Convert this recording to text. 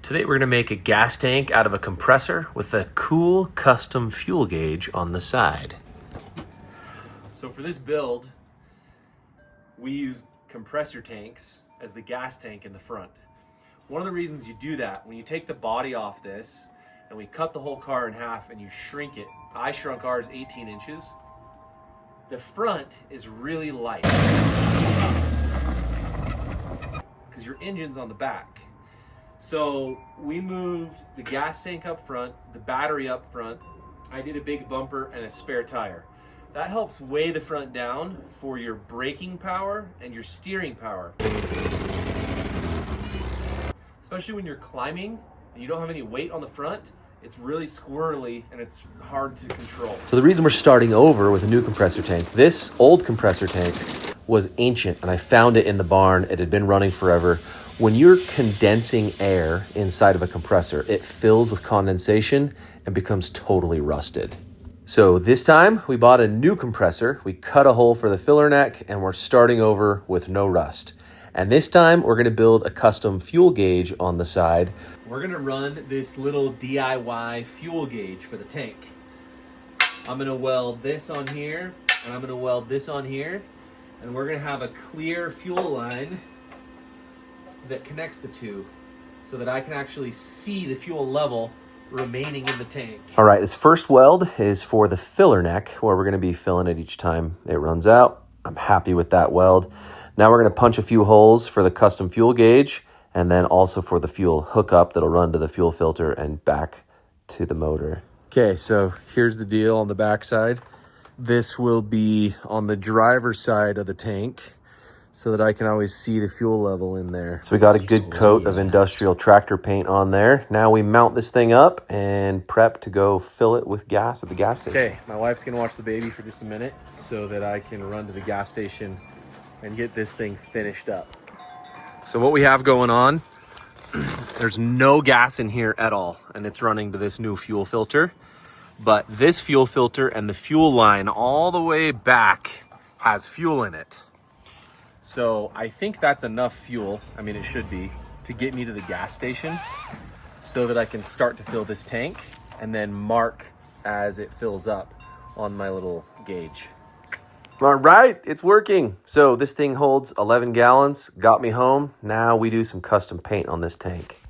Today we're going to make a gas tank out of a compressor with a cool custom fuel gauge on the side. So for this build, we use compressor tanks as the gas tank in the front. One of the reasons you do that, when you take the body off this and we cut the whole car in half and you shrink it, I shrunk ours 18 inches, the front is really light because your engine's on the back. So we moved the gas tank up front, the battery up front. I did a big bumper and a spare tire. That helps weigh the front down for your braking power and your steering power. Especially when you're climbing and you don't have any weight on the front, it's really squirrely and it's hard to control. So the reason we're starting over with a new compressor tank, this old compressor tank was ancient and I found it in the barn. It had been running forever. When you're condensing air inside of a compressor, it fills with condensation and becomes totally rusted. So this time we bought a new compressor. We cut a hole for the filler neck and we're starting over with no rust. And this time we're gonna build a custom fuel gauge on the side. We're gonna run this little DIY fuel gauge for the tank. I'm gonna weld this on here and I'm gonna weld this on here. And we're gonna have a clear fuel line that connects the two so that I can actually see the fuel level remaining in the tank. All right, this first weld is for the filler neck where we're gonna be filling it each time it runs out. I'm happy with that weld. Now we're gonna punch a few holes for the custom fuel gauge and then also for the fuel hookup that'll run to the fuel filter and back to the motor. Okay, so here's the deal on the back side. This will be on the driver's side of the tank so that I can always see the fuel level in there. So we got a good coat of industrial tractor paint on there. Now we mount this thing up and prep to go fill it with gas at the gas station. Okay, my wife's gonna watch the baby for just a minute so that I can run to the gas station and get this thing finished up. So what we have going on, there's no gas in here at all, and it's running to this new fuel filter. But this fuel filter and the fuel line all the way back has fuel in it. So I think that's enough fuel, I mean it should be, to get me to the gas station so that I can start to fill this tank and then mark as it fills up on my little gauge. All right, it's working. So this thing holds 11 gallons, got me home. Now we do some custom paint on this tank.